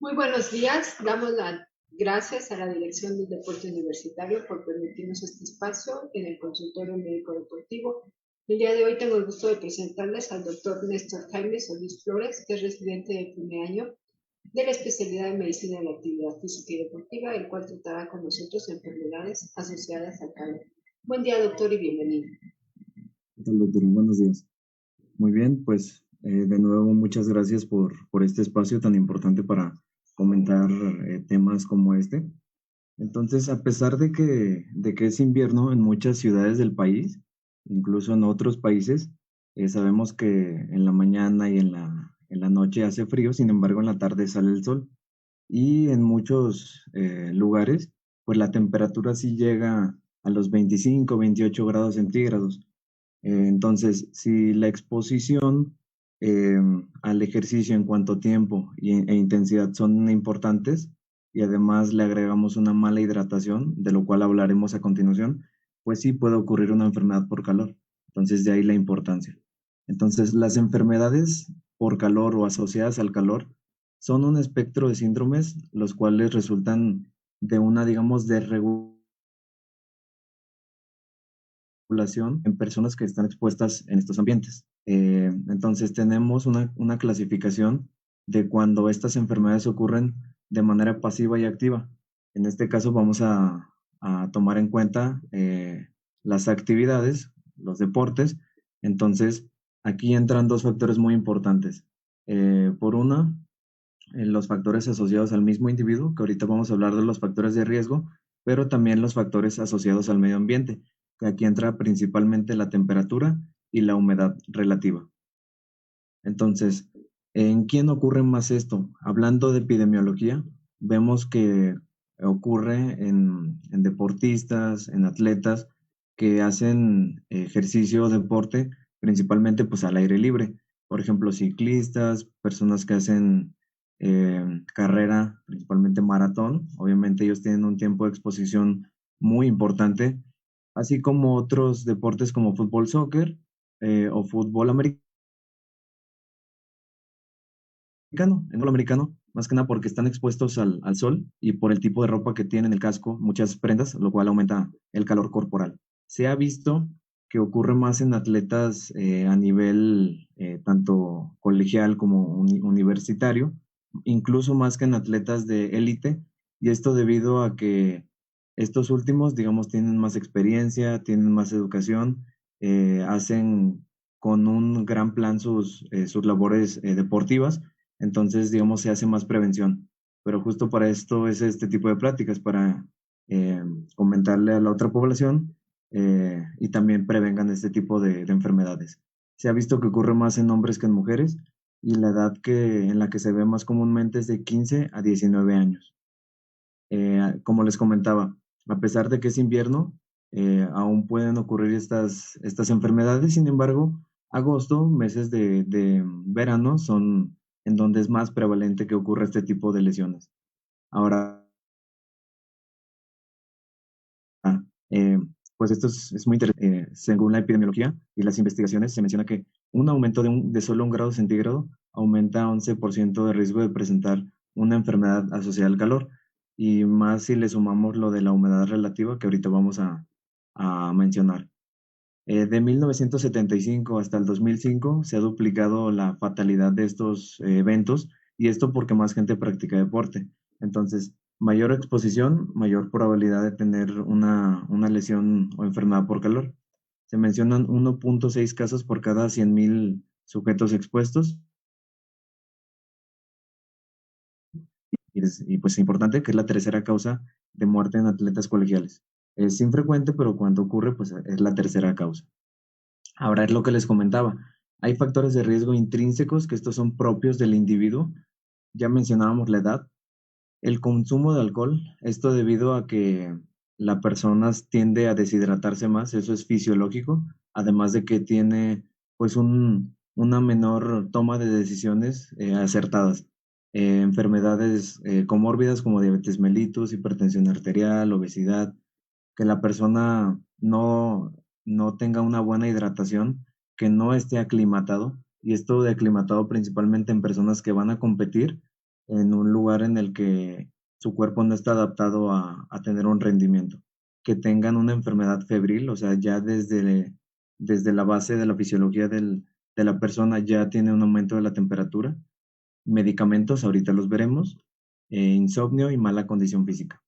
Muy buenos días. Damos las gracias a la Dirección del Deporte Universitario por permitirnos este espacio en el consultorio médico deportivo. El día de hoy tengo el gusto de presentarles al doctor Néstor Jaime Solís Flores, que es residente de primer año de la especialidad de Medicina de la Actividad Física y Deportiva, el cual tratará con nosotros enfermedades asociadas al calor. Buen día, doctor, y bienvenido. ¿Qué tal, doctor? Buenos días. Muy bien, pues de nuevo muchas gracias por este espacio tan importante para comentar temas como este. Entonces, a pesar de que es invierno en muchas ciudades del país, incluso en otros países, sabemos que en la mañana y en la noche hace frío, sin embargo en la tarde sale el sol. Y en muchos lugares, pues la temperatura sí llega a los 25, 28 grados centígrados. Entonces, si la exposición eh, al ejercicio en cuanto a tiempo e intensidad son importantes y además le agregamos una mala hidratación, de lo cual hablaremos a continuación, pues sí puede ocurrir una enfermedad por calor. Entonces, de ahí la importancia. Entonces, las enfermedades por calor o asociadas al calor son un espectro de síndromes, los cuales resultan de una, digamos, desregulación población en personas que están expuestas en estos ambientes. Entonces tenemos una clasificación de cuando estas enfermedades ocurren de manera pasiva y activa. En este caso vamos a tomar en cuenta las actividades, los deportes. Entonces aquí entran dos factores muy importantes. Por una, los factores asociados al mismo individuo, que ahorita vamos a hablar de los factores de riesgo, pero también los factores asociados al medio ambiente, que aquí entra principalmente la temperatura y la humedad relativa. Entonces, ¿en quién ocurre más esto? Hablando de epidemiología, vemos que ocurre en deportistas, en atletas que hacen ejercicio o deporte principalmente pues al aire libre. Por ejemplo, ciclistas, personas que hacen carrera, principalmente maratón. Obviamente ellos tienen un tiempo de exposición muy importante, así como otros deportes como fútbol, soccer o fútbol americano en fútbol americano, más que nada porque están expuestos al sol y por el tipo de ropa que tienen, el casco, muchas prendas, lo cual aumenta el calor corporal. Se ha visto que ocurre más en atletas a nivel tanto colegial como universitario, incluso más que en atletas de élite, y esto debido a que estos últimos, digamos, tienen más experiencia, tienen más educación, hacen con un gran plan sus labores deportivas, entonces, digamos, se hace más prevención. Pero justo para esto es este tipo de pláticas, para eh, comentarle a la otra población y también prevengan este tipo de enfermedades. Se ha visto que ocurre más en hombres que en mujeres y la edad en la que se ve más comúnmente es de 15 a 19 años. Como les comentaba, a pesar de que es invierno, aún pueden ocurrir estas enfermedades. Sin embargo, agosto, meses de verano, son en donde es más prevalente que ocurra este tipo de lesiones. Ahora, eh, pues esto es muy interesante. Según la epidemiología y las investigaciones, se menciona que un aumento de solo 1 grado centígrado aumenta 11% de riesgo de presentar una enfermedad asociada al calor. Y más si le sumamos lo de la humedad relativa que ahorita vamos a mencionar. De 1975 hasta el 2005 se ha duplicado la fatalidad de estos eventos, y esto porque más gente practica deporte. Entonces, mayor exposición, mayor probabilidad de tener una lesión o enfermedad por calor. Se mencionan 1.6 casos por cada 100.000 sujetos expuestos, y pues es importante que es la tercera causa de muerte en atletas colegiales. Es infrecuente, pero cuando ocurre, pues es la tercera causa. Ahora es lo que les comentaba. Hay factores de riesgo intrínsecos que estos son propios del individuo. Ya mencionábamos la edad, el consumo de alcohol, esto debido a que la persona tiende a deshidratarse más, eso es fisiológico, además de que tiene pues una menor toma de decisiones acertadas. Enfermedades comórbidas como diabetes mellitus, hipertensión arterial, obesidad, que la persona no tenga una buena hidratación, que no esté aclimatado, y esto de aclimatado principalmente en personas que van a competir, en un lugar en el que su cuerpo no está adaptado a tener un rendimiento, que tengan una enfermedad febril, o sea, ya desde la base de la fisiología de la persona ya tiene un aumento de la temperatura, medicamentos, ahorita los veremos, insomnio y mala condición física.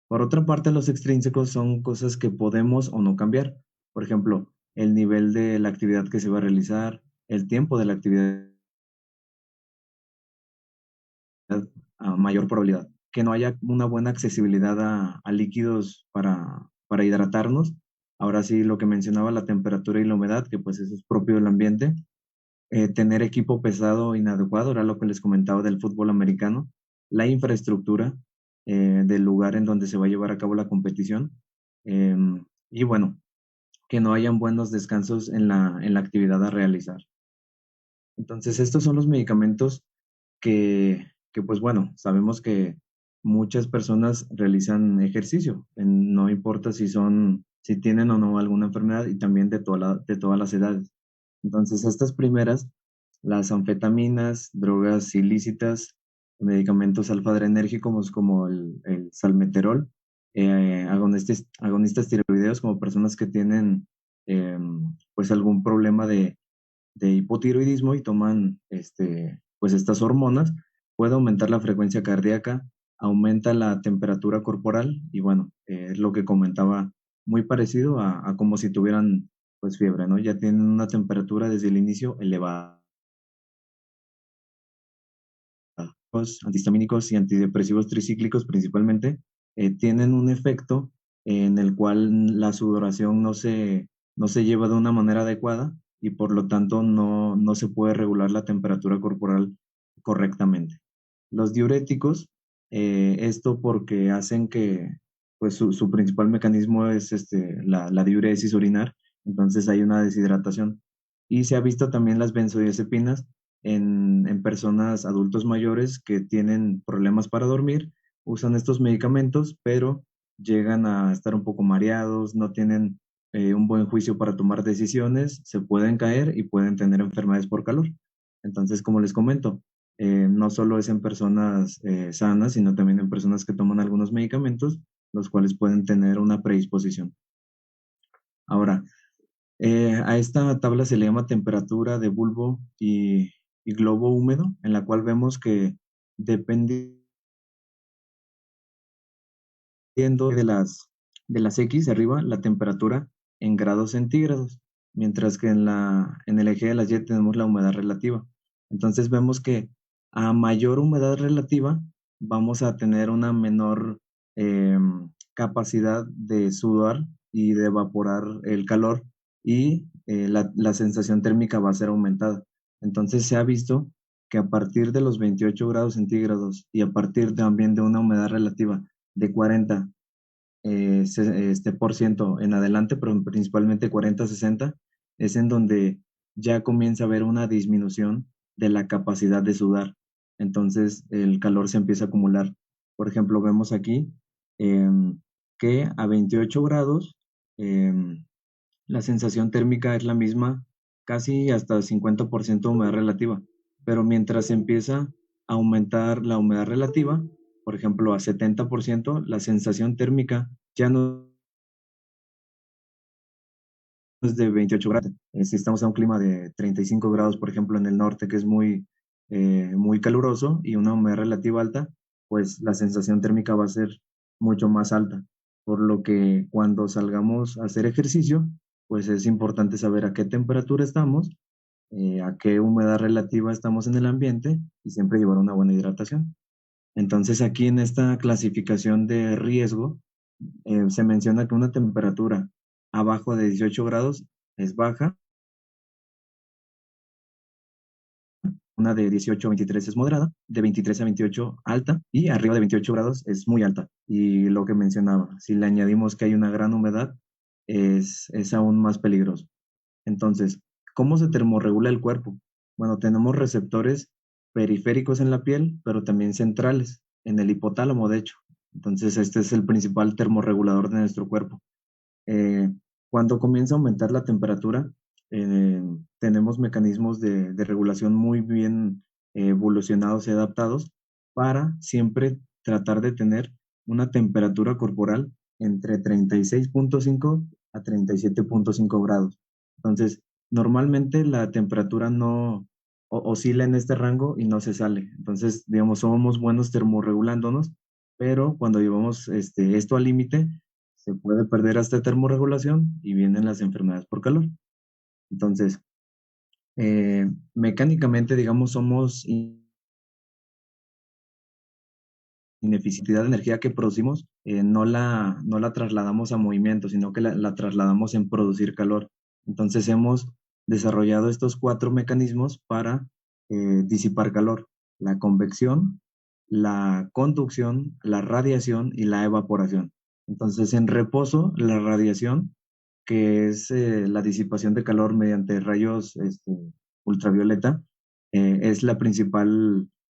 Por otra parte, los extrínsecos son cosas que podemos o no cambiar. Por ejemplo, el nivel de la actividad que se va a realizar, el tiempo de la actividad a mayor probabilidad. Que no haya una buena accesibilidad a líquidos para hidratarnos. Ahora sí, lo que mencionaba, la temperatura y la humedad, que pues eso es propio del ambiente. Tener equipo pesado inadecuado, era lo que les comentaba del fútbol americano. La infraestructura del lugar en donde se va a llevar a cabo la competición. Eh, y bueno, que no hayan buenos descansos en la actividad a realizar. Entonces, estos son los medicamentos que pues bueno, sabemos que muchas personas realizan ejercicio, no importa si tienen o no alguna enfermedad y también de todas las edades. Entonces, estas primeras, las anfetaminas, drogas ilícitas, medicamentos alfa-adrenérgicos como el salmeterol, agonistas tiroideos como personas que tienen pues algún problema de hipotiroidismo y toman pues estas hormonas, puede aumentar la frecuencia cardíaca, aumenta la temperatura corporal y bueno, es lo que comentaba, muy parecido a como si tuvieran pues fiebre, ¿no? Ya tienen una temperatura desde el inicio elevada. Los antihistamínicos y antidepresivos tricíclicos principalmente tienen un efecto en el cual la sudoración no se lleva de una manera adecuada y por lo tanto no se puede regular la temperatura corporal correctamente. Los diuréticos, esto porque hacen que pues su principal mecanismo es la diuresis urinar, entonces hay una deshidratación. Y se ha visto también las benzodiazepinas en personas adultos mayores que tienen problemas para dormir, usan estos medicamentos, pero llegan a estar un poco mareados, no tienen un buen juicio para tomar decisiones, se pueden caer y pueden tener enfermedades por calor. Entonces, como les comento, no solo es en personas sanas, sino también en personas que toman algunos medicamentos, los cuales pueden tener una predisposición. Ahora, a esta tabla se le llama temperatura de bulbo y globo húmedo, en la cual vemos que dependiendo de las X arriba, la temperatura en grados centígrados, mientras que en el eje de las Y tenemos la humedad relativa. Entonces vemos que a mayor humedad relativa vamos a tener una menor eh, capacidad de sudar y de evaporar el calor y la sensación térmica va a ser aumentada. Entonces se ha visto que a partir de los 28 grados centígrados y a partir también de una humedad relativa de 40 por ciento en adelante, pero principalmente 40-60, es en donde ya comienza a haber una disminución de la capacidad de sudar. Entonces el calor se empieza a acumular. Por ejemplo, vemos aquí que a 28 grados la sensación térmica es la misma, casi hasta 50% de humedad relativa, pero mientras empieza a aumentar la humedad relativa, por ejemplo, a 70%, la sensación térmica ya no es de 28 grados. Si estamos a un clima de 35 grados, por ejemplo, en el norte, que es muy caluroso y una humedad relativa alta, pues la sensación térmica va a ser mucho más alta. Por lo que cuando salgamos a hacer ejercicio, pues es importante saber a qué temperatura estamos, a qué humedad relativa estamos en el ambiente y siempre llevar una buena hidratación. Entonces aquí en esta clasificación de riesgo se menciona que una temperatura abajo de 18 grados es baja, una de 18 a 23 es moderada, de 23 a 28 alta y arriba de 28 grados es muy alta. Y lo que mencionaba, si le añadimos que hay una gran humedad, es aún más peligroso. Entonces, ¿cómo se termorregula el cuerpo? Bueno, tenemos receptores periféricos en la piel, pero también centrales, en el hipotálamo, de hecho. Entonces, este es el principal termorregulador de nuestro cuerpo. Eh, Cuando comienza a aumentar la temperatura, tenemos mecanismos de regulación muy bien evolucionados y adaptados, para siempre tratar de tener una temperatura corporal entre 36.5 a 37.5 grados. Entonces, normalmente la temperatura no oscila en este rango y no se sale. Entonces, digamos, somos buenos termorregulándonos, pero cuando llevamos esto al límite, se puede perder hasta termorregulación y vienen las enfermedades por calor. Entonces, mecánicamente, digamos, somos ineficiencia de energía que producimos, no la trasladamos a movimiento, sino que la trasladamos en producir calor. Entonces hemos desarrollado estos 4 mecanismos para disipar calor: la convección, la conducción, la radiación y la evaporación. Entonces, en reposo, la radiación, que es la disipación de calor mediante rayos ultravioleta, es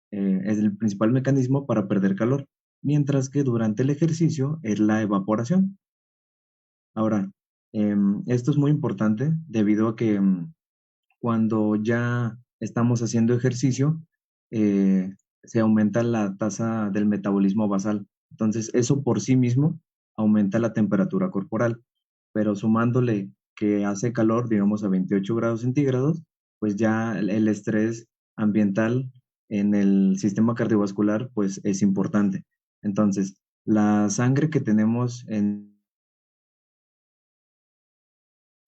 es el principal mecanismo para perder calor, mientras que durante el ejercicio es la evaporación. Ahora, esto es muy importante debido a que cuando ya estamos haciendo ejercicio, eh, se aumenta la tasa del metabolismo basal. Entonces, eso por sí mismo aumenta la temperatura corporal, pero sumándole que hace calor, digamos, a 28 grados centígrados, pues ya el estrés ambiental en el sistema cardiovascular, pues es importante. Entonces, la sangre que tenemos en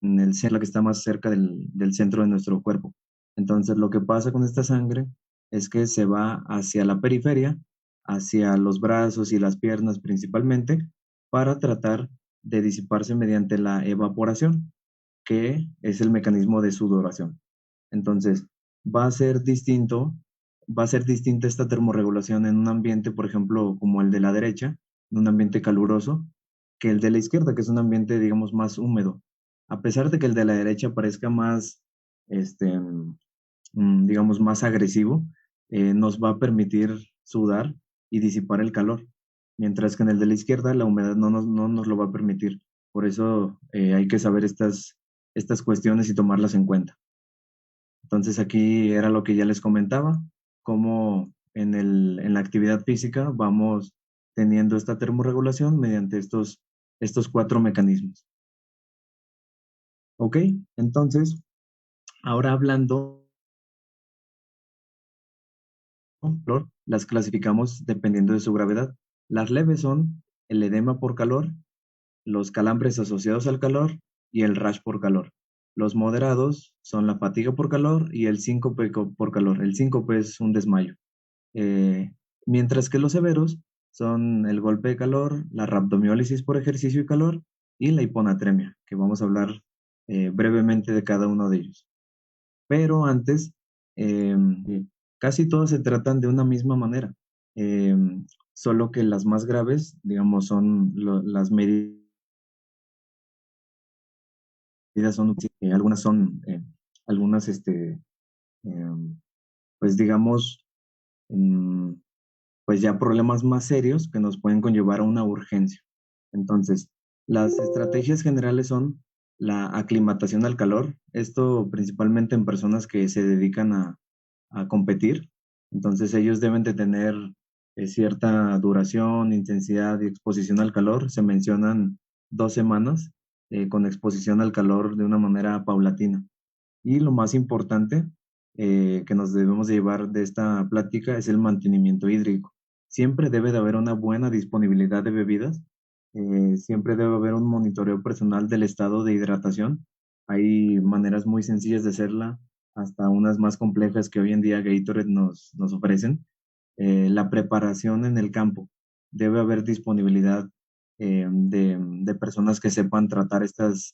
el centro, la que está más cerca del centro de nuestro cuerpo. Entonces, lo que pasa con esta sangre es que se va hacia la periferia, hacia los brazos y las piernas principalmente, para tratar de disiparse mediante la evaporación, que es el mecanismo de sudoración. Entonces, va a ser distinto, va a ser distinta esta termorregulación en un ambiente, por ejemplo, como el de la derecha, en un ambiente caluroso, que el de la izquierda, que es un ambiente, digamos, más húmedo. A pesar de que el de la derecha parezca más, este, digamos, más agresivo, nos va a permitir sudar y disipar el calor, mientras que en el de la izquierda la humedad no nos lo va a permitir. Por eso hay que saber estas cuestiones y tomarlas en cuenta. Entonces aquí era lo que ya les comentaba, cómo en la actividad física vamos teniendo esta termorregulación mediante estos 4 mecanismos. ¿Ok? Entonces, ahora hablando, las clasificamos dependiendo de su gravedad. Las leves son el edema por calor, los calambres asociados al calor y el rash por calor. Los moderados son la fatiga por calor y el síncope por calor. El síncope es un desmayo. Eh, Mientras que los severos son el golpe de calor, la rhabdomiólisis por ejercicio y calor y la hiponatremia, que vamos a hablar brevemente de cada uno de ellos. Pero antes, eh, casi todos se tratan de una misma manera, eh, solo que las más graves, digamos, son las medidas, son, algunas son, algunas, pues digamos, mm, pues ya problemas más serios que nos pueden conllevar a una urgencia. Entonces, las estrategias generales son la aclimatación al calor, esto principalmente en personas que se dedican a competir. Entonces, ellos deben de tener cierta duración, intensidad y exposición al calor. Se mencionan 2 semanas con exposición al calor de una manera paulatina. Y lo más importante que nos debemos de llevar de esta plática es el mantenimiento hídrico. Siempre debe de haber una buena disponibilidad de bebidas, siempre debe haber un monitoreo personal del estado de hidratación. Hay maneras muy sencillas de hacerla, hasta unas más complejas que hoy en día Gatorade nos ofrecen. La preparación en el campo. Debe haber disponibilidad de personas que sepan tratar estas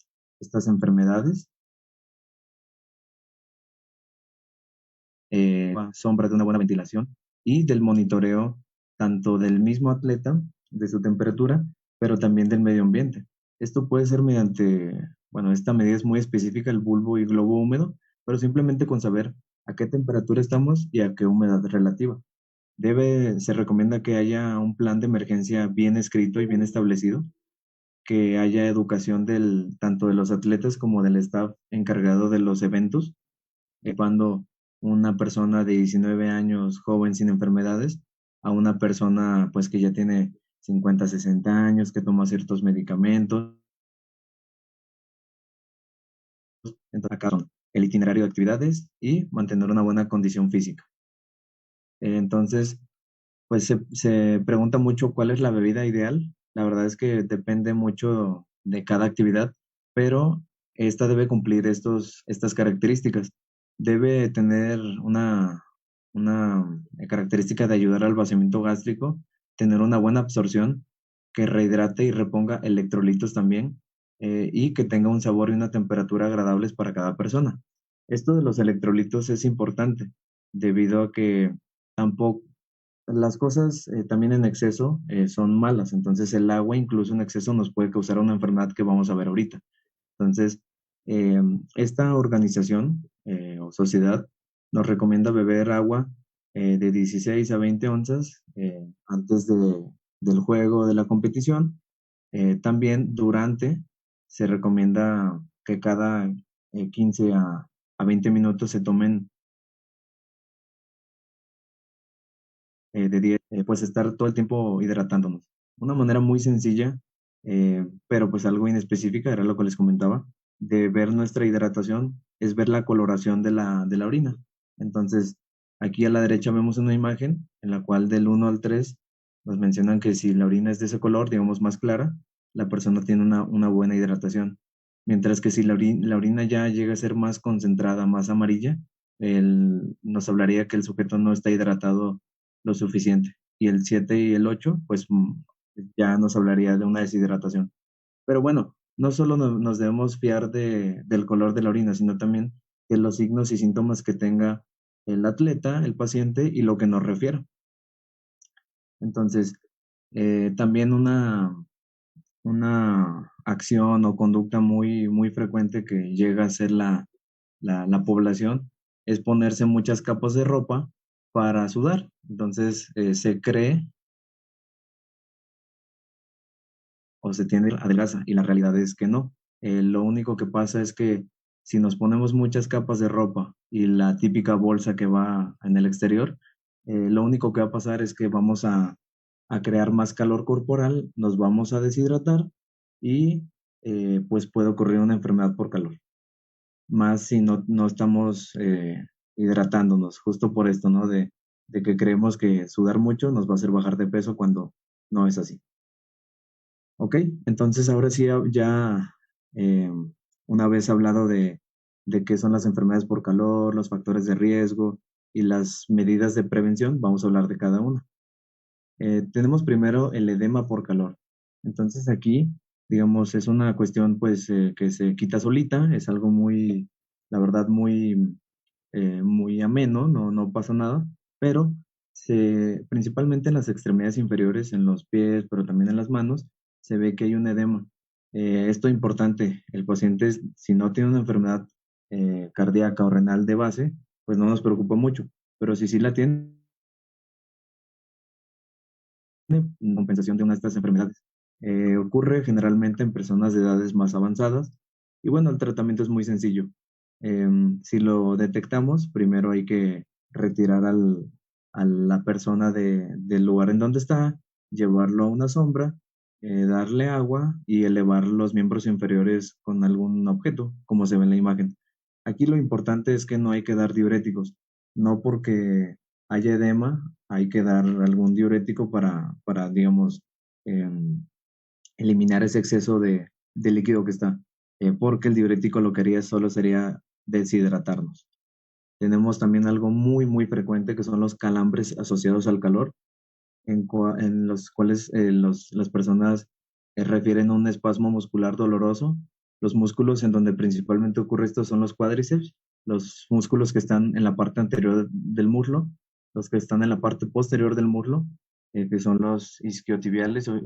enfermedades, sombra de una buena ventilación y del monitoreo tanto del mismo atleta, de su temperatura, pero también del medio ambiente. Esto puede ser mediante, bueno, esta medida es muy específica, el bulbo y globo húmedo, pero simplemente con saber a qué temperatura estamos y a qué humedad relativa. Se recomienda que haya un plan de emergencia bien escrito y bien establecido, que haya educación tanto de los atletas como del staff encargado de los eventos, cuando una persona de 19 años, joven, sin enfermedades, a una persona pues que ya tiene 50, 60 años, que toma ciertos medicamentos. Entonces, acá son el itinerario de actividades y mantener una buena condición física. Entonces, pues se pregunta mucho cuál es la bebida ideal. La verdad es que depende mucho de cada actividad, pero esta debe cumplir estas características. Debe tener una característica de ayudar al vaciamiento gástrico, tener una buena absorción, que rehidrate y reponga electrolitos también, y que tenga un sabor y una temperatura agradables para cada persona. Esto de los electrolitos es importante debido a que tampoco las cosas también en exceso son malas, entonces el agua incluso en exceso nos puede causar una enfermedad que vamos a ver ahorita. Entonces, eh, esta organización o sociedad nos recomienda beber agua de 16 a 20 onzas antes del juego, de la competición. También durante se recomienda que cada 15 a 20 minutos se tomen de 10, pues estar todo el tiempo hidratándonos. Una manera muy sencilla, pero pues algo inespecífica, era lo que les comentaba, de ver nuestra hidratación, es ver la coloración de la orina. Entonces, aquí a la derecha vemos una imagen en la cual del 1 al 3 nos mencionan que si la orina es de ese color, digamos más clara, la persona tiene una buena hidratación. Mientras que si la orina ya llega a ser más concentrada, más amarilla, nos hablaría que el sujeto no está hidratado lo suficiente. Y el 7 y el 8 pues ya nos hablaría de una deshidratación. Pero bueno, no solo nos debemos fiar del color de la orina, sino también de los signos y síntomas que tenga el atleta, el paciente y lo que nos refiera. Entonces, también una acción o conducta muy frecuente que llega a ser la población es ponerse muchas capas de ropa para sudar. Entonces, se cree o se tiene adelgaza y la realidad es que no. Lo único que pasa es que si nos ponemos muchas capas de ropa y la típica bolsa que va en el exterior, lo único que va a pasar es que vamos a crear más calor corporal, nos vamos a deshidratar y pues puede ocurrir una enfermedad por calor. Más si no estamos hidratándonos, justo por esto, ¿no? De que creemos que sudar mucho nos va a hacer bajar de peso cuando no es así. Ok, entonces ahora sí ya eh, una vez hablado de qué son las enfermedades por calor, los factores de riesgo y las medidas de prevención, vamos a hablar de cada una. Tenemos primero el edema por calor. Entonces aquí, digamos, es una cuestión pues que se quita solita, es algo muy, la verdad, muy ameno, no pasa nada, pero principalmente en las extremidades inferiores, en los pies, pero también en las manos, se ve que hay un edema. Esto es importante, el paciente, si no tiene una enfermedad cardíaca o renal de base, pues no nos preocupa mucho, pero si sí la tiene, compensación de una de estas enfermedades. Ocurre generalmente en personas de edades más avanzadas y bueno, el tratamiento es muy sencillo. Si lo detectamos, primero hay que retirar a la persona del lugar en donde está, llevarlo a una sombra, darle agua y elevar los miembros inferiores con algún objeto, como se ve en la imagen. Aquí lo importante es que no hay que dar diuréticos, no porque haya edema, hay que dar algún diurético para digamos, eliminar ese exceso de líquido que está, porque el diurético lo que haría solo sería deshidratarnos. Tenemos también algo muy frecuente que son los calambres asociados al calor, en los cuales las personas refieren a un espasmo muscular doloroso. Los músculos en donde principalmente ocurre esto son los cuádriceps, los músculos que están en la parte anterior del muslo, los que están en la parte posterior del muslo, que son los isquiotibiales o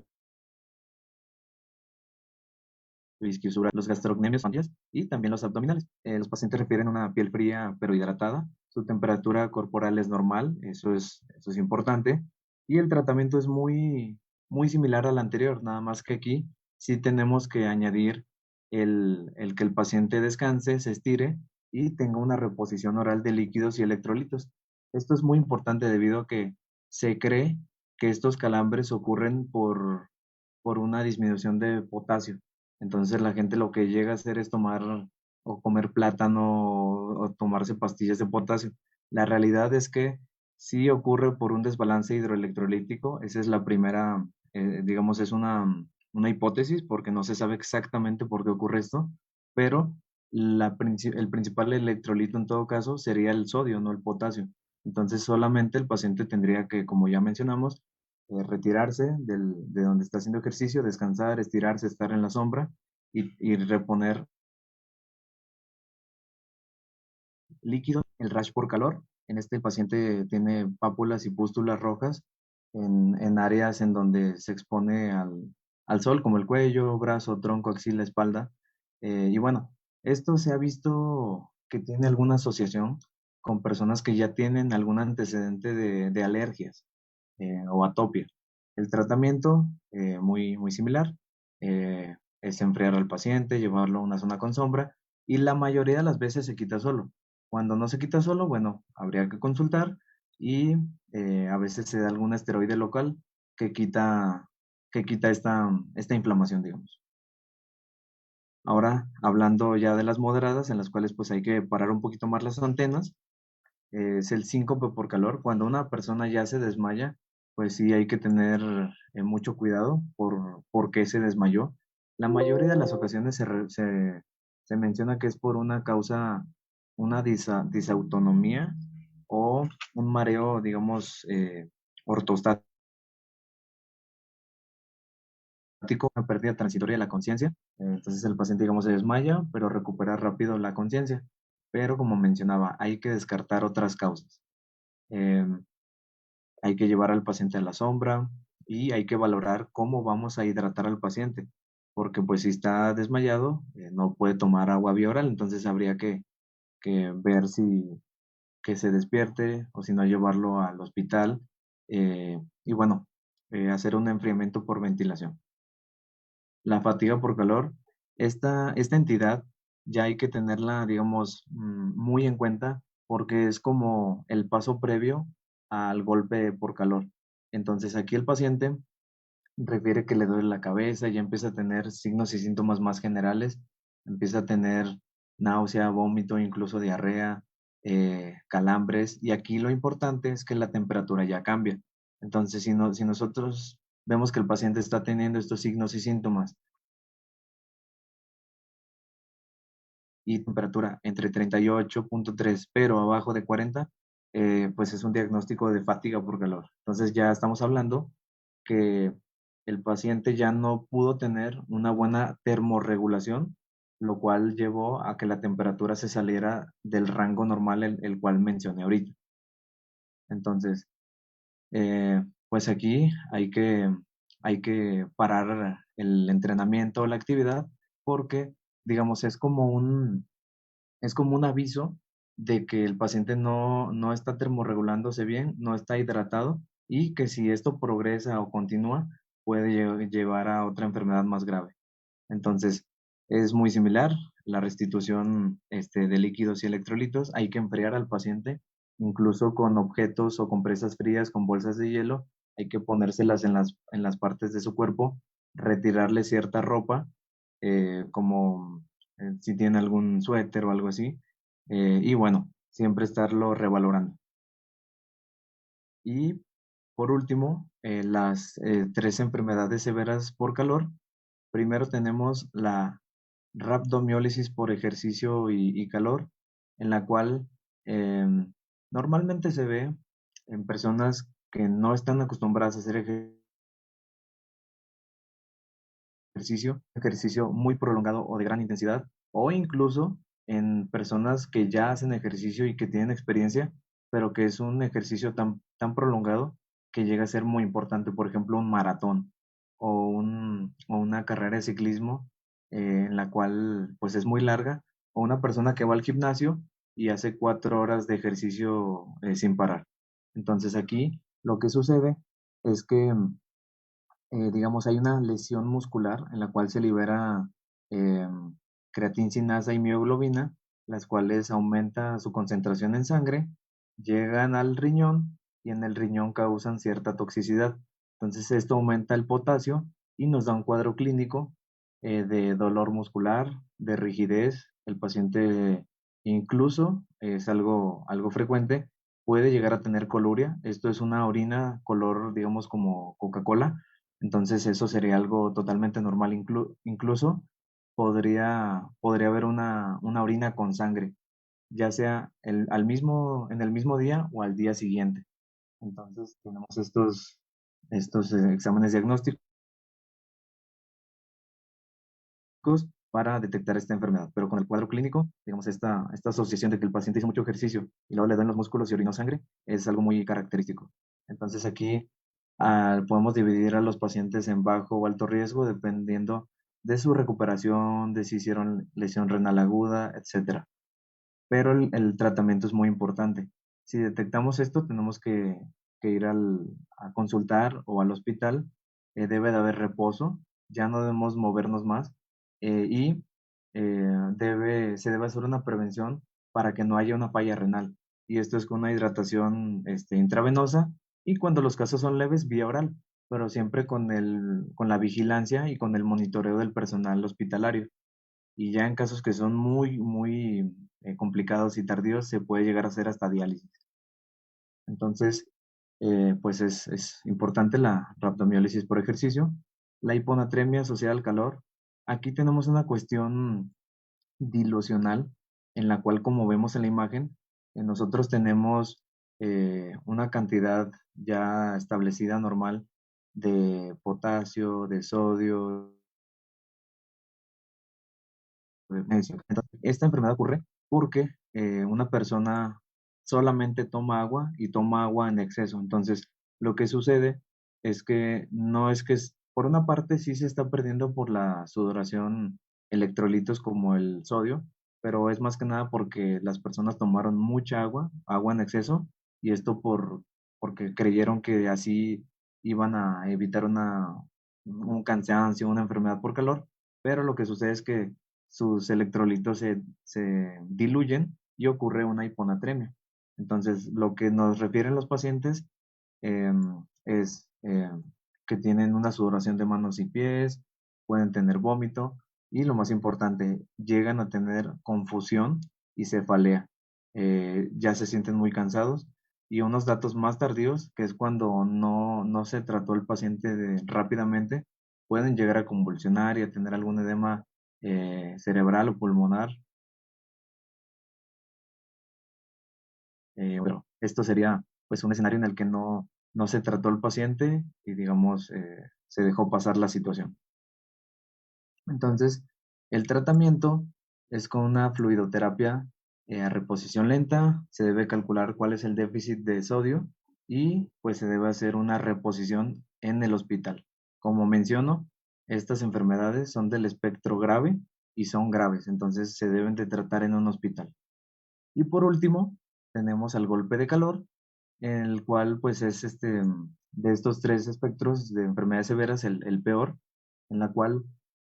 isquiosura, los gastrocnemios y también los abdominales. Los pacientes refieren una piel fría pero hidratada, su temperatura corporal es normal, eso es importante, y el tratamiento es muy similar al anterior, nada más que aquí sí tenemos que añadir el que el paciente descanse, se estire y tenga una reposición oral de líquidos y electrolitos. Esto es muy importante debido a que se cree que estos calambres ocurren por una disminución de potasio. Entonces la gente lo que llega a hacer es tomar o comer plátano o tomarse pastillas de potasio. La realidad es que sí ocurre por un desbalance hidroelectrolítico. Esa es la primera, digamos, es una hipótesis porque no se sabe exactamente por qué ocurre esto, pero el principal electrolito en todo caso sería el sodio, no el potasio. Entonces solamente el paciente tendría que, como ya mencionamos, retirarse de donde está haciendo ejercicio, descansar, estirarse, estar en la sombra y reponer líquido, el rash por calor. En este el paciente tiene pápulas y pústulas rojas en áreas en donde se expone al sol, como el cuello, brazo, tronco, axila, espalda. Y bueno, esto se ha visto que tiene alguna asociación con personas que ya tienen algún antecedente de alergias o atopia. El tratamiento, muy similar, es enfriar al paciente, llevarlo a una zona con sombra y la mayoría de las veces se quita solo. Cuando no se quita solo, bueno, habría que consultar y a veces se da algún esteroide local que quita, que quita esta inflamación, digamos. Ahora, hablando ya de las moderadas, en las cuales pues hay que parar un poquito más las antenas, es el síncope por calor. Cuando una persona ya se desmaya, pues sí hay que tener mucho cuidado por qué se desmayó. La mayoría de las ocasiones se menciona que es por una causa, una disautonomía o un mareo, digamos, ortostático, una pérdida transitoria de la conciencia. Entonces el paciente, digamos, se desmaya, pero recupera rápido la conciencia. Pero como mencionaba, hay que descartar otras causas. Em, Hay que llevar al paciente a la sombra y hay que valorar cómo vamos a hidratar al paciente, porque pues si está desmayado, no puede tomar agua bioral, entonces habría que ver si que se despierte o si no llevarlo al hospital y bueno, hacer un enfriamiento por ventilación. La fatiga por calor, esta entidad ya hay que tenerla, digamos, muy en cuenta porque es como el paso previo al golpe por calor. Entonces aquí el paciente refiere que le duele la cabeza, ya empieza a tener signos y síntomas más generales, empieza a tener náusea, vómito, incluso diarrea, calambres, y aquí lo importante es que la temperatura ya cambia. Entonces, si nosotros vemos que el paciente está teniendo estos signos y síntomas y temperatura entre 38,3 pero abajo de 40, pues es un diagnóstico de fatiga por calor. Entonces ya estamos hablando que el paciente ya no pudo tener una buena termorregulación, lo cual llevó a que la temperatura se saliera del rango normal, el cual mencioné ahorita. Entonces, pues aquí hay que parar el entrenamiento o la actividad porque, digamos, es como un aviso de que el paciente no está termorregulándose bien, no está hidratado y que si esto progresa o continúa, puede llevar a otra enfermedad más grave. Entonces, es muy similar la restitución de líquidos y electrolitos. Hay que enfriar al paciente, incluso con objetos o compresas frías con bolsas de hielo. Hay que ponérselas en las partes de su cuerpo, retirarle cierta ropa, como si tiene algún suéter o algo así. Y bueno, siempre estarlo revalorando. Y por último, las tres enfermedades severas por calor. Primero tenemos la rhabdomiólisis por ejercicio y calor, en la cual normalmente se ve en personas que no están acostumbradas a hacer ejercicio muy prolongado o de gran intensidad, o incluso en personas que ya hacen ejercicio y que tienen experiencia, pero que es un ejercicio tan prolongado que llega a ser muy importante, por ejemplo, un maratón o una carrera de ciclismo en la cual pues es muy larga, o una persona que va al gimnasio y hace 4 horas de ejercicio sin parar. Entonces aquí lo que sucede es que digamos, hay una lesión muscular en la cual se libera eh, creatinsinasa y mioglobina, las cuales aumenta su concentración en sangre, llegan al riñón y en el riñón causan cierta toxicidad. Entonces esto aumenta el potasio y nos da un cuadro clínico de dolor muscular, de rigidez. El paciente incluso, es algo frecuente, puede llegar a tener coluria. Esto es una orina color, digamos, como Coca-Cola. Entonces eso sería algo totalmente normal. Incluso podría haber una orina con sangre, ya sea en el mismo día o al día siguiente. Entonces tenemos estos exámenes diagnósticos para detectar esta enfermedad. Pero con el cuadro clínico, digamos, esta asociación de que el paciente hizo mucho ejercicio y luego le dan los músculos y orinó sangre, es algo muy característico. Entonces aquí podemos dividir a los pacientes en bajo o alto riesgo dependiendo de su recuperación, de si hicieron lesión renal aguda, etcétera. Pero el tratamiento es muy importante. Si detectamos esto, tenemos que ir a consultar o al hospital. Debe de haber reposo, ya no debemos movernos más y se debe hacer una prevención para que no haya una falla renal. Y esto es con una hidratación intravenosa y cuando los casos son leves, vía oral, pero siempre con la vigilancia y con el monitoreo del personal hospitalario. Y ya en casos que son muy complicados y tardíos, se puede llegar a hacer hasta diálisis. Entonces, pues es importante la rhabdomiólisis por ejercicio, la hiponatremia asociada al calor. Aquí tenemos una cuestión dilucional en la cual, como vemos en la imagen, nosotros tenemos una cantidad ya establecida normal de potasio, de sodio, de magnesio. Entonces, esta enfermedad ocurre porque una persona solamente toma agua y toma agua en exceso. Entonces, lo que sucede es que no es que, por una parte, sí se está perdiendo por la sudoración electrolitos como el sodio, pero es más que nada porque las personas tomaron mucha agua en exceso, y esto porque creyeron que así iban a evitar un cansancio, una enfermedad por calor, pero lo que sucede es que sus electrolitos se diluyen y ocurre una hiponatremia. Entonces, lo que nos refieren los pacientes es que tienen una sudoración de manos y pies, pueden tener vómito y lo más importante, llegan a tener confusión y cefalea. Ya se sienten muy cansados y unos datos más tardíos, que es cuando no se trató el paciente rápidamente, pueden llegar a convulsionar y a tener algún edema cerebral o pulmonar. Bueno, esto sería pues un escenario en el que no se trató el paciente y digamos se dejó pasar la situación. Entonces, el tratamiento es con una fluidoterapia a reposición lenta. Se debe calcular cuál es el déficit de sodio y pues se debe hacer una reposición en el hospital. Como menciono, estas enfermedades son del espectro grave y son graves, entonces se deben de tratar en un hospital. Y por último, tenemos al golpe de calor, en el cual pues es de estos tres espectros de enfermedades severas el peor, en la cual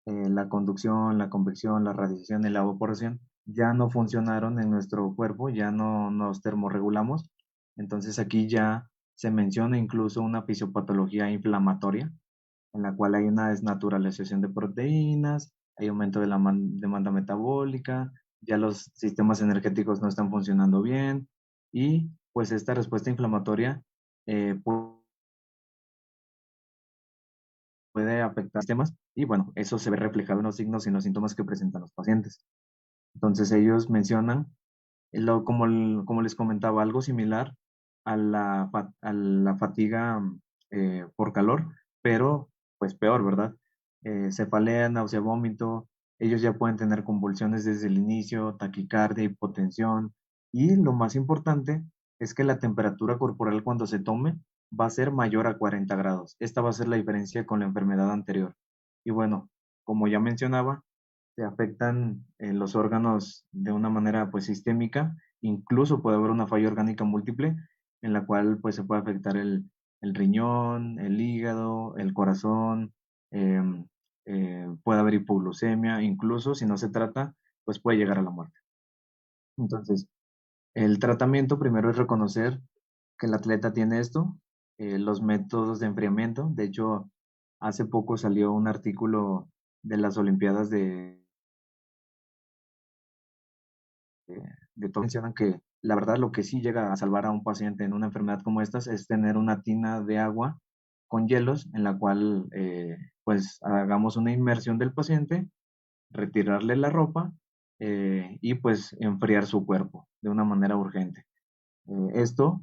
la conducción, la convección, la radiación y la evaporación ya no funcionaron en nuestro cuerpo, ya no nos termorregulamos. Entonces aquí ya se menciona incluso una fisiopatología inflamatoria, en la cual hay una desnaturalización de proteínas, hay aumento de la demanda metabólica, ya los sistemas energéticos no están funcionando bien y pues esta respuesta inflamatoria puede afectar sistemas y bueno, eso se ve reflejado en los signos y en los síntomas que presentan los pacientes. Entonces ellos mencionan, como les comentaba, algo similar a la fatiga por calor, pero pues peor, ¿verdad? Cefalea, náusea, vómito, ellos ya pueden tener convulsiones desde el inicio, taquicardia, hipotensión, y lo más importante es que la temperatura corporal cuando se tome va a ser mayor a 40 grados. Esta va a ser la diferencia con la enfermedad anterior. Y bueno, como ya mencionaba, se afectan los órganos de una manera pues sistémica, incluso puede haber una falla orgánica múltiple en la cual pues se puede afectar el riñón, el hígado, el corazón, em, puede haber hipoglucemia, incluso si no se trata, pues puede llegar a la muerte. Entonces, el tratamiento primero es reconocer el atleta tiene esto, los métodos de enfriamiento. De hecho, hace poco salió un artículo de las Olimpiadas de todo. Mencionan que la verdad lo que sí llega a salvar a un paciente en una enfermedad como estas es tener una tina de agua con hielos en la cual pues hagamos una inmersión del paciente, retirarle la ropa y pues enfriar su cuerpo de una manera urgente. Esto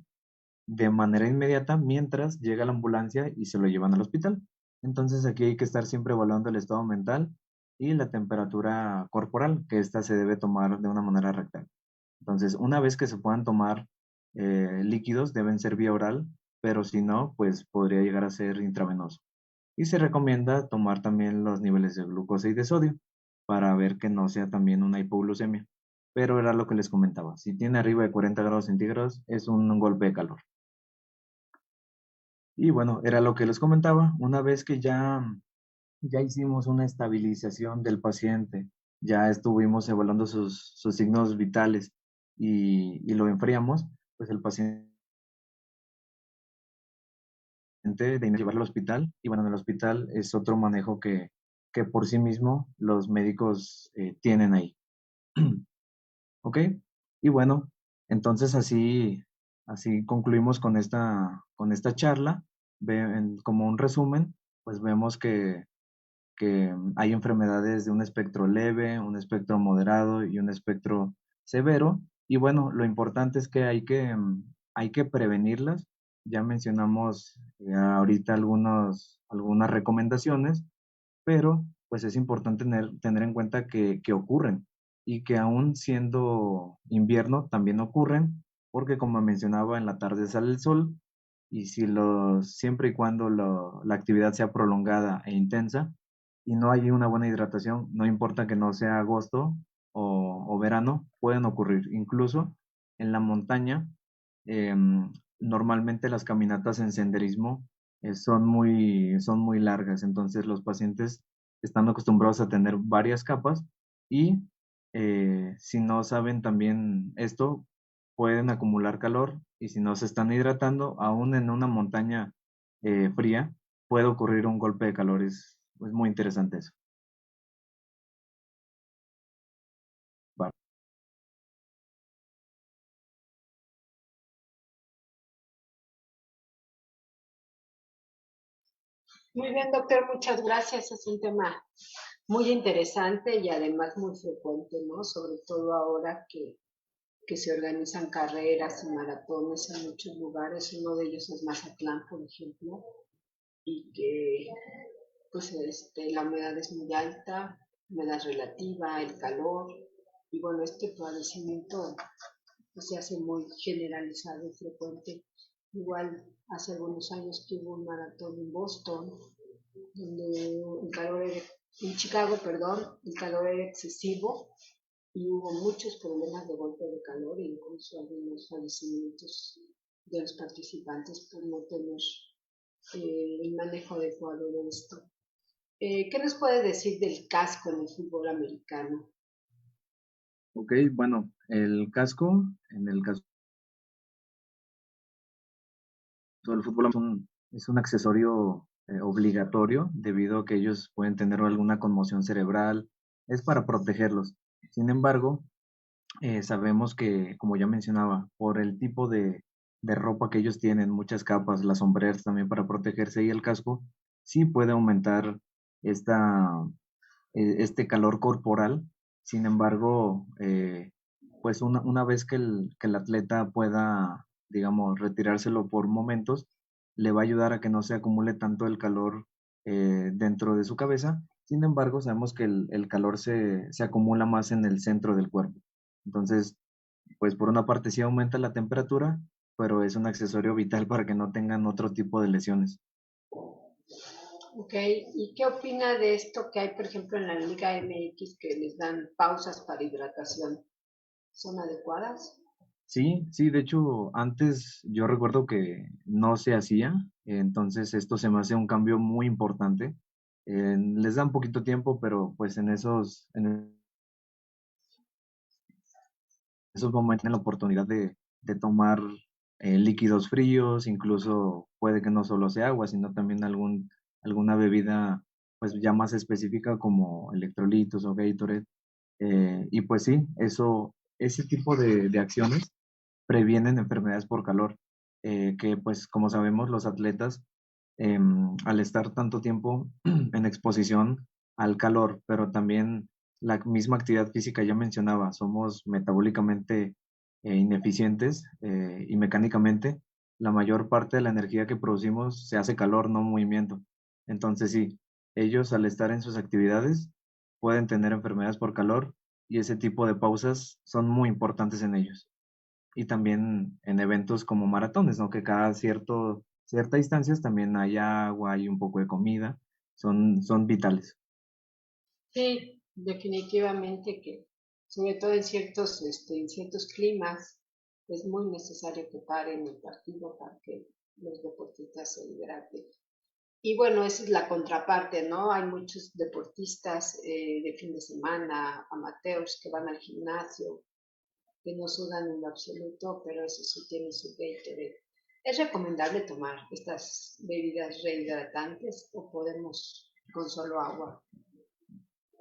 de manera inmediata mientras llega la ambulancia y se lo llevan al hospital. Entonces aquí hay que estar siempre evaluando el estado mental y la temperatura corporal, que esta se debe tomar de una manera rectal. Entonces, una vez que se puedan tomar líquidos, deben ser vía oral, pero si no, pues podría llegar a ser intravenoso. Y se recomienda tomar también los niveles de glucosa y de sodio para ver que no sea también una hipoglucemia. Pero era lo que les comentaba. Si tiene arriba de 40 grados centígrados, es un golpe de calor. Y bueno, era lo que les comentaba. Una vez que ya hicimos una estabilización del paciente, ya estuvimos evaluando sus signos vitales y lo enfriamos, pues el paciente de llevarlo al hospital. Y bueno, en el hospital es otro manejo que por sí mismo los médicos tienen ahí. ¿Ok? Y bueno, entonces así concluimos con esta charla. Como un resumen, pues vemos que hay enfermedades de un espectro leve, un espectro moderado y un espectro severo. Y bueno, lo importante es que hay que prevenirlas. Ya mencionamos ahorita algunas recomendaciones, pero pues es importante tener en cuenta que ocurren y que aún siendo invierno también ocurren, porque como mencionaba, en la tarde sale el sol y si siempre y cuando la actividad sea prolongada e intensa y no hay una buena hidratación, no importa que no sea agosto o verano, pueden ocurrir. Incluso en la montaña, normalmente las caminatas en senderismo son muy largas, entonces los pacientes están acostumbrados a tener varias capas y si no saben también esto, pueden acumular calor y si no se están hidratando, aún en una montaña fría, puede ocurrir un golpe de calor. Es muy interesante eso. Va. Muy bien, doctor, muchas gracias. Es un tema muy interesante y además muy frecuente, ¿no? Sobre todo ahora que se organizan carreras y maratones en muchos lugares. Uno de ellos es Mazatlán, por ejemplo, y que pues la humedad es muy alta, humedad relativa, el calor, y bueno, este padecimiento pues, se hace muy generalizado y frecuente. Igual hace algunos años que hubo un maratón en Boston, donde el calor era, en Chicago, perdón, el calor era excesivo y hubo muchos problemas de golpe de calor e incluso algunos fallecimientos de los participantes por no tener el manejo adecuado de esto. ¿Qué nos puede decir del casco en el fútbol americano? Ok, bueno, el casco, en el caso del fútbol, es un accesorio obligatorio debido a que ellos pueden tener alguna conmoción cerebral, es para protegerlos. Sin embargo, sabemos que, como ya mencionaba, por el tipo de ropa que ellos tienen, muchas capas, las sombreras también para protegerse y el casco, sí puede aumentar esta, este calor corporal. Sin embargo, pues una vez que el atleta pueda, digamos, retirárselo por momentos, le va a ayudar a que no se acumule tanto el calor dentro de su cabeza. Sin embargo, sabemos que el calor se acumula más en el centro del cuerpo. Entonces, pues por una parte sí aumenta la temperatura, pero es un accesorio vital para que no tengan otro tipo de lesiones. Ok, ¿y qué opina de esto que hay, por ejemplo, en la Liga MX que les dan pausas para hidratación? ¿Son adecuadas? Sí, sí, de hecho, antes yo recuerdo que no se hacía, entonces esto se me hace un cambio muy importante. Les da un poquito tiempo, pero pues en esos momentos tienen la oportunidad de tomar líquidos fríos, incluso puede que no solo sea agua, sino también alguna bebida pues ya más específica como electrolitos o Gatorade. Y pues sí, ese tipo de acciones previenen enfermedades por calor, que pues como sabemos los atletas al estar tanto tiempo en exposición al calor, pero también la misma actividad física ya mencionaba, somos metabólicamente ineficientes y mecánicamente la mayor parte de la energía que producimos se hace calor, no movimiento. Entonces sí, ellos al estar en sus actividades pueden tener enfermedades por calor y ese tipo de pausas son muy importantes en ellos. Y también en eventos como maratones, ¿no? Que cada cierta distancias también hay agua, hay un poco de comida, son vitales. Sí, definitivamente que, sobre todo en ciertos climas, es muy necesario que paren el partido para que los deportistas se hidraten. Y bueno, esa es la contraparte, ¿no? Hay muchos deportistas de fin de semana, amateurs, que van al gimnasio, que no sudan en lo absoluto, pero eso sí tiene su Gatorade. ¿Es recomendable tomar estas bebidas rehidratantes o podemos con solo agua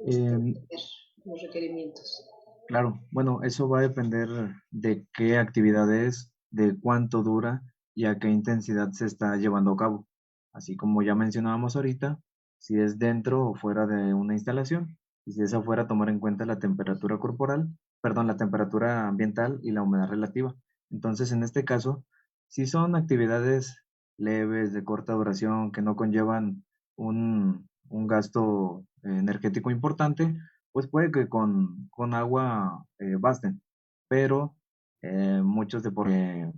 Eh, tener los requerimientos? claro, bueno, eso va a depender de qué actividad es, de cuánto dura y a qué intensidad se está llevando a cabo. Así como ya mencionábamos ahorita, si es dentro o fuera de una instalación, y si es afuera, tomar en cuenta la temperatura corporal, perdón, la temperatura ambiental y la humedad relativa. Entonces, en este caso, si son actividades leves, de corta duración, que no conllevan un gasto energético importante, pues puede que con agua basten, pero muchos deportes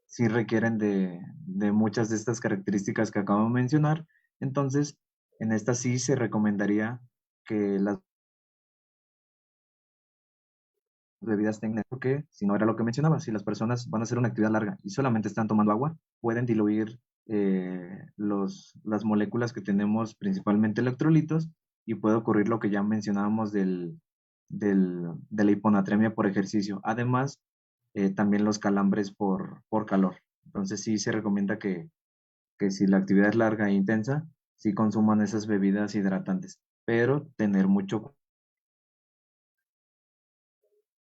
sí requieren de muchas de estas características que acabo de mencionar. Entonces, en esta sí se recomendaría que las bebidas tengan, porque si no era lo que mencionaba, si las personas van a hacer una actividad larga y solamente están tomando agua, pueden diluir las moléculas que tenemos, principalmente electrolitos, y puede ocurrir lo que ya mencionábamos de la hiponatremia por ejercicio. Además, también los calambres por calor. Entonces sí se recomienda que si la actividad es larga e intensa, sí consuman esas bebidas hidratantes, pero tener mucho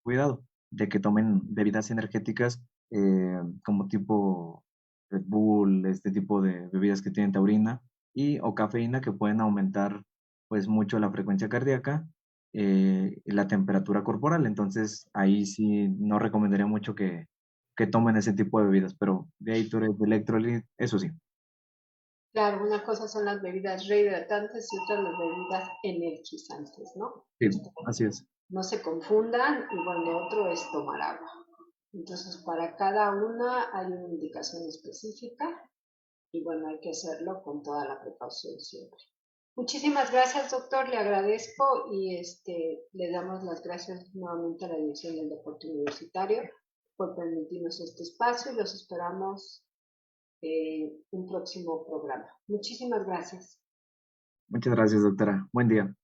cuidado de que tomen bebidas energéticas como tipo Red Bull, este tipo de bebidas que tienen taurina y o cafeína que pueden aumentar pues mucho la frecuencia cardíaca y la temperatura corporal. Entonces ahí sí no recomendaría mucho que tomen ese tipo de bebidas, pero Gatorade, Electrolyte, eso sí. Claro, una cosa son las bebidas rehidratantes y otra las bebidas energizantes, ¿no? Sí, así es. No se confundan y bueno, lo otro es tomar agua. Entonces, para cada una hay una indicación específica y bueno, hay que hacerlo con toda la precaución siempre. Muchísimas gracias, doctor, le agradezco y le damos las gracias nuevamente a la Dirección del Deporte Universitario por permitirnos este espacio y los esperamos en un próximo programa. Muchísimas gracias. Muchas gracias, doctora. Buen día.